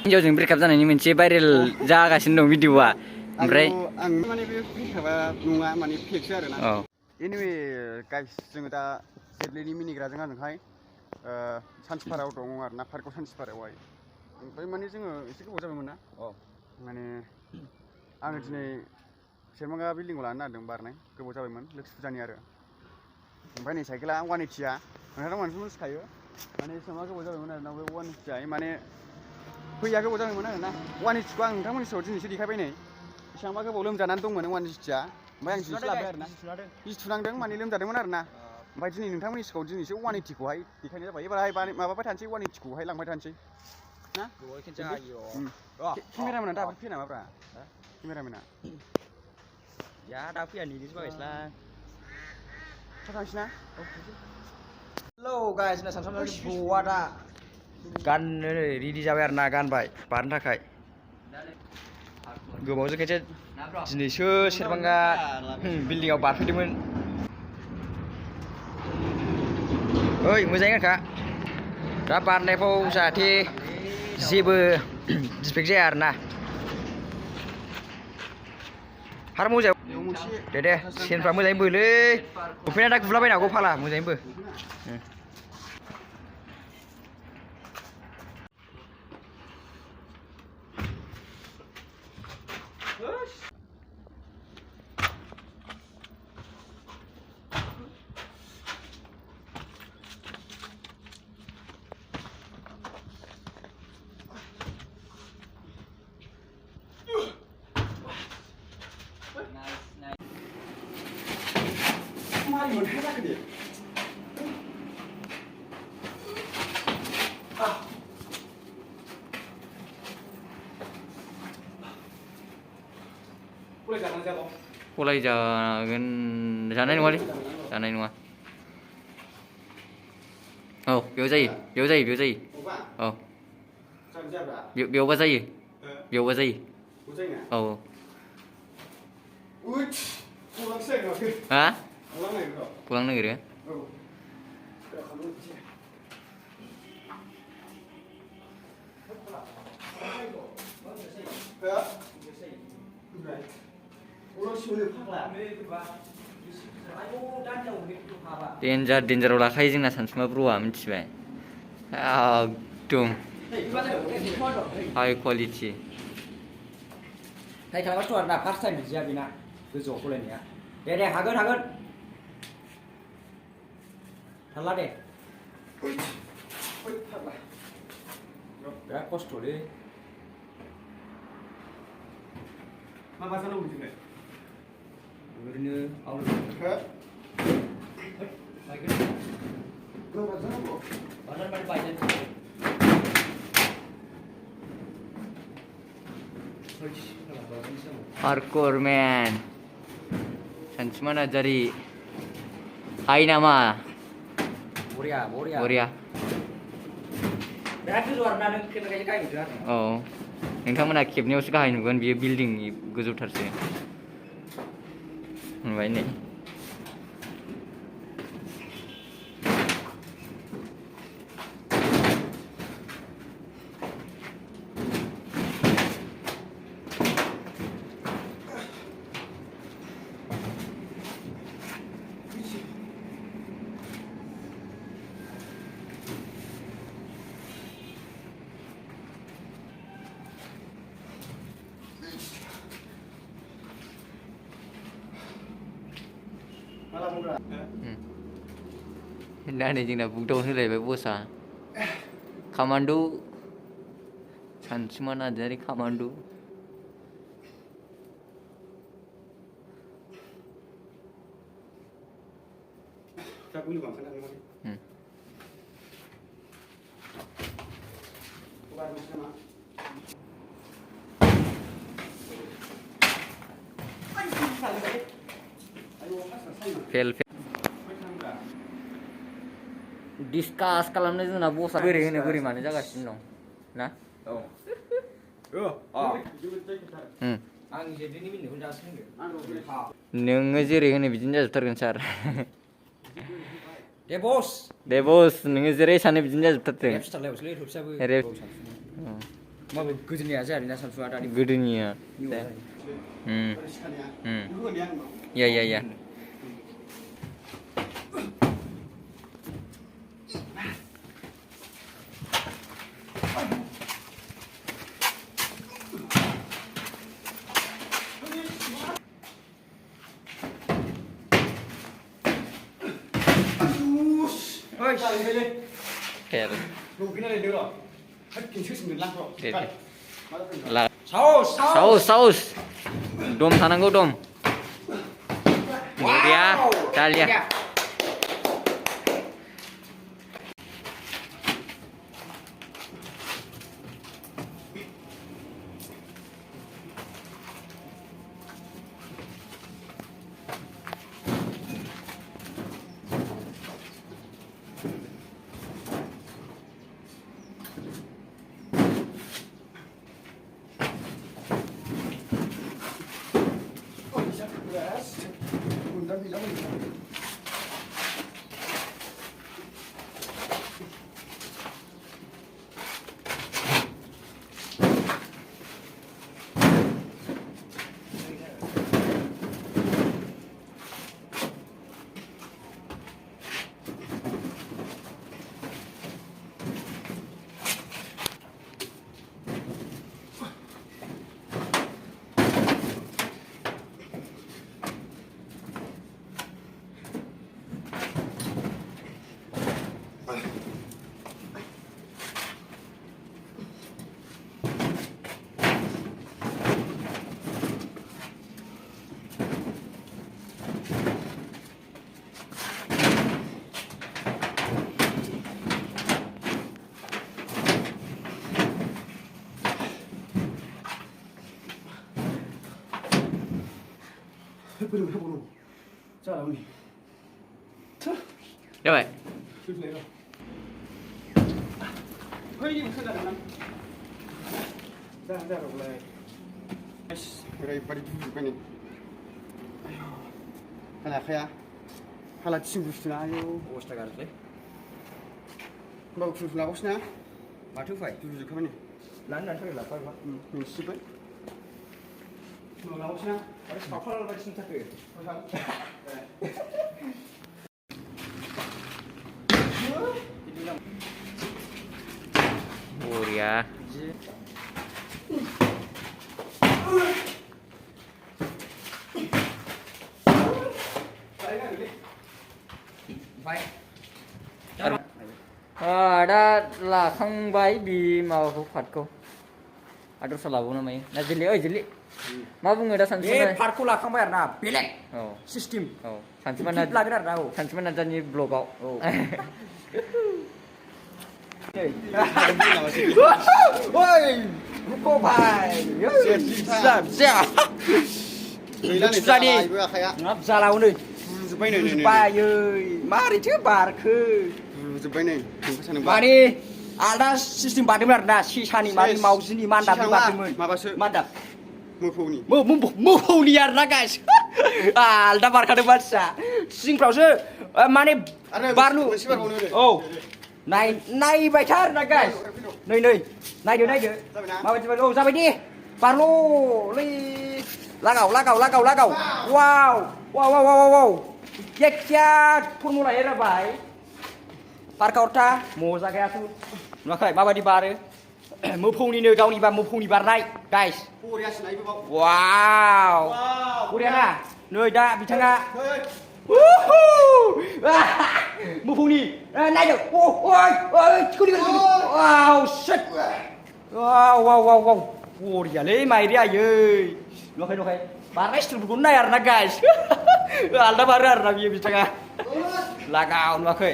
हिन्जावजों breakup जानायनि मोनसे viral जागासिनो दं भिडिअआ ओमफ्राय आं माने बे ब्रेकआपा नङा माने फेकसो आरोना एनिवे गाइस जोङो दा जेब्लेनि मिनिग्राजों आंजोंहाय सानसिपारायाव दङ आरोना पार्कआव सानसिपारायावहाय ओमफ्राय माने जोङो एसे गोबाव जाबायमोन ना माने आङो दिनै सेरमांगा बिल्डिंआव लानो नागिरदों बारनाय गोबाव जाबायमोन लोखि फुजानि आरो ओमफ्राय नै साइकेला 180आ नोंथाङा मानसिफोर मिथिखायो माने एसेबां गोबाव जाबायमोन आरोना बे 180आ माने फैया गोबाव जाबायमोन आरोना 180खौ आं नोंथांमोननि सिगाङाव दिनैसो देखायबाय नै बेसेबांबा गोबाव लोमजानानै दंमोन 180आ ओमफ्राय आं दिनैसो लाबोबाय आरोना बिजि थुनांदों माने लोमजादोंमोन आरोना ओमफ्राय दिनै नोंथांमोननि सिगाङाव दिनैसो 180खौहाय देखायनाय जाबाय एबारहाय माबाबाय थानोसै 180खौहाय लांबाय थानोसै ना केमेरामेना दाबो फैया नामाब्रा केमेरामेना या दा फैया नेनोसो बागायसैलां थांसैना हेलौ गाइस ना सानफ्रामबो बवा दा गाननो रेडि जाबाय आरो ना गानबाय बारनो थाखाय गोबावजों खेनसे दिनैसो सेरमांगा बिल्डिंआव बारफैदोंमोन ओइ मोजाङै गानखा दा बारनायफ्राव जाहाथे जेबो डिफेक्ट जाया आरो ना हार मोजां दे सेनफ्रा मोजाङै बोलै लंपेन्टआ दा गुलाबायनांगौ फाला मोजाङै बो मारै मोनथाय जाखो दे गलाय जागोन जानाय नङालै जानाय नङा औ बेयाव जायो औ बेयावबा जायो औ हा गलांनो नागिरो डेन्जाराव लाखायो जोंना सानसुमा ब्र'आ मिथिबाय एकदम हाइ क्वालिटि ट्राइ खालामगासिनो दं आरोना फार्स्ट टाइम बिदिया बेना गोजौआव फरायनाया दे हागोन थारला दे बिराद खस्थ'लै मा जानांगौ बिदिनो ओरैनो parkour man सानसुमा नार्जारि हाय नामा बरिया बिराद गोजौ आरोना नों खेबनायखायसो गाहाय नुदों आरो औ नोंथांमोना खेबनायावसो गाहाय नुगोन बियो बिल्डिंनि गोजौथारसो नुबाय नै दा नै जोंना बुकडाउन होलायबाय बसआ कमान्ड' सानसुमा नार्जारि कमान्ड' फेल डिसकास खालामनो जोंना बसआ बोरै होनो बोरै मानो जागासिनो दं ना नोङो जेरै होनो बिदिनो जाजोबथारगोन सार दे बस नोङो जेरै सानो बिदिनो जाजोबथारदों रेप माबे गोदोनिया जायालै ना सानसुआ दानि गोदोनिया या saus dom थानांगौ dom बरिया दालिया Rồi. ओरैबायदि दुजुबाय नै हालाखाया हाला थिं बुस्थुना आयौ अबस्था गाज्रिलै होमबाबो फुल लागावसैना माथो उफाय दुजुजोबखाबाय नै लानो थाखाय लाफाबाय मोनसिबाय लागावसैना आरो सावखाला बायदिसिना थाखो बरिया दा लाखांबाय बि माबाखौ पार्टखौ आरो दस्रा लाबावनो मायो ना जिल्ली ओइ जिल्ली मा बुङो दा सानसुमा बे पार्टखौ लाखांबाय आरो ना बेलेग औ सिस्टेम औ सानसुमा लागोन आरो ना औ सानसुमा नार्जारिनि ब्लगाव औ ओइ रुको भाई जानि हाब जालाव नै दुजुबाय नै बायै मारैथो बारखो दुजुबाय नै माने आलदा सिस्टेम बारदोंमोन आरो ना सेसानि माने मावजिनि मान्दाबनि बारदोंमोन माबासो मान्दाब मोफौनि मोफौनि आरो ना गाइस आलदा बारखादों मानसिया सिंफ्रावसो माने बारलु औ नायबाय था आरो ना गाइस नै नायदो माबायदि औ जाबाय दे बारल'लै लागाव वाव क्या फर्मुला है भाई पार्कआउट था मजा गया तू नुवाखै माबायदि बारो मोफौनिनो गावनिबा मोफौनि बारनाय गाइस वाव बरिया ना नै दा बिथाङा मोफौनि नायदो वाव शिट वाव बरियालै माइरि आयै नुवाखै बारनाय स्टिलफोरखौ नाय आरो ना गाइस आलदा बारो आरो ना बियो बिथाङा लागाव नुवाखै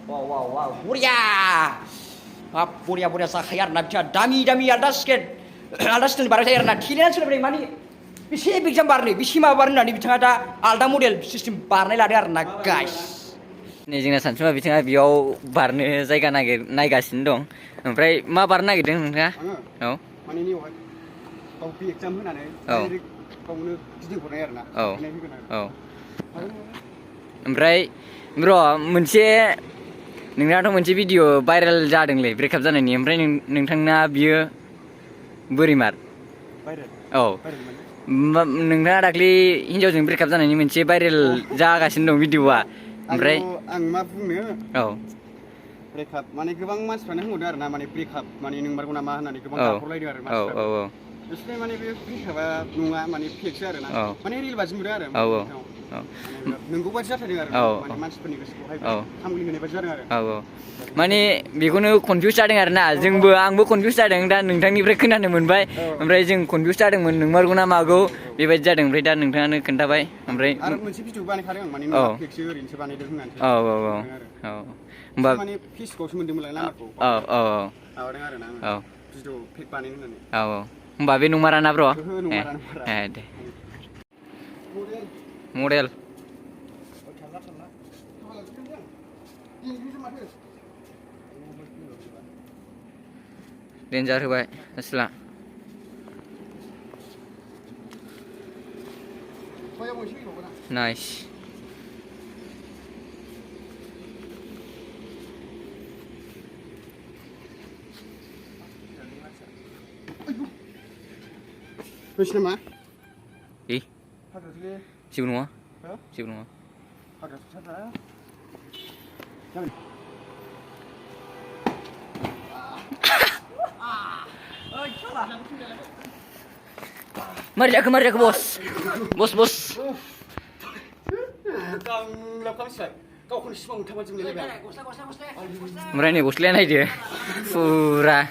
वाव बरिया हाब बरिया जाखायो आरो ना बिथाङा दामि आलदा स्टाइलनि बारबाय थायो आरो ना थिलायानो सोलायबाय माने बेसे एगजाम बारनो बेसे माबा बारनो होननानै बिथाङा दा आलदा मडेल सिस्टेम बारनाय लादों आरो ना गाइस नै जोंना सानसुमा बिथाङा बेयाव बारनो जायगा नायगासिनो दं ओमफ्राय मा बारनो नागिरदों नोंथाङा औ माने नियावहाय गाव बे एगजाम होनानै डाइरेक्ट गावनो गिदिंहरनाय आरो ना औ ओमफ्राय ब्र मोनसे नोंनाथ' मोनसे भिडिअ भाइरेल जादोंलै ब्रेकआप जानायनि ओमफ्राय नोंथांना बियो बोरैमार औ नोंथाङा दाख्लै हिन्जावजों ब्रेकआप जानायनि मोनसे भाइरेल जागासिनो दं भिडिअआ ओमफ्राय आं मा बुंनो औ ब्रेकआप माने गोबां मानसिफ्रानो होनहरदों आरो ना माने ब्रेकआप माने नोंमारगौ नामा होननानै गोबां गाबहरलायदों आरो मानसिफ्रा बिसोरनि माने बे ब्रेकआपा नङा माने फेकसो आरो ना माने रिल बादि नुदों आरो नोंगौ बादि जाथारदों आरो माने मानसिफोरनि गोसोखौहाय खामग्लि होनाय बादि जादों आरो माने बेखौनो कनफिउस जादों आरो ना आंबो कनफिउस जादों दा नोंथांनिफ्राय खोनानो मोनबाय ओमफ्राय जों कनफिउस जादोंमोन नोंमारगौ ना मागौ बेबायदि जादों ओमफ्राय दा नोंथाङानो खोन्थाबाय ओमफ्राय आरो मोनसे भिडिअ बानायखादों आं माने फेकसो ओरैनोसो बानायदों होननानै होमबा माने फेसबुकआवसो मोन्दोंमोनलाय नाम्बारखौ माबादों आरो ना भिडिअ फेक बानायनो होननानै होमबा बे नंमाराना ब्र नंमारा दे मडेल डेन्जार होबाय असला nice Bisa mah? Ih, sibuk nunggu? Sibuk nunggu? Mari jaga bos, bos. Mereka goslen aja, pura.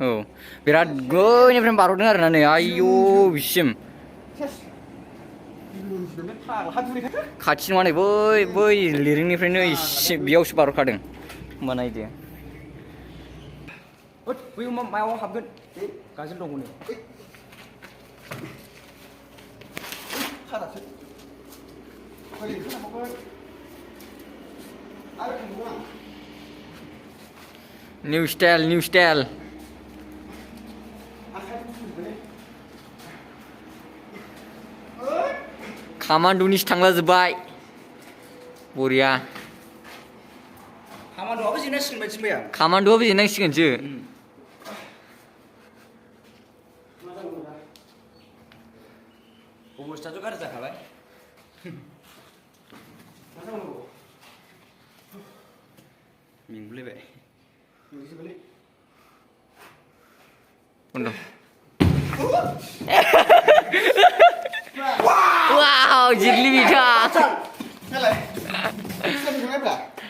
Oh, birat goynya barodnya karena nih, ayo bisim. Kacin mana boy, liring nih friendnya biau separuh kadang, mana itu? Wih, mau habis, kasih dong ini. New style. Kamandunis tanggal zebai. Buria. Kamandu apa sih nasi macam ya? Kamandu apa sih nasi kan je? Bos cacu kan ada kalah. Minggu lebih. Udah. Wow, jigli bisa.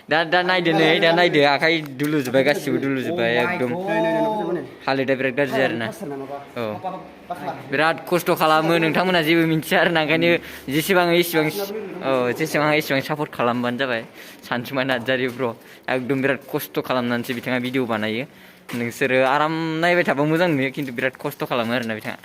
Dan naik deh, akai dulu sebagai kasih dulu sebagai ekdom. Halida berat gajar na. Oh, berat kosto kalamu, nengtamu naji minciar nangkanya jisibang support kalam banja bay. Sancuma najari bro, ekdom berat kosto kalam nanti bitanga video banai. Neng aram naik betapa muzang nih, kintu berat kosto kalam arna bitanga.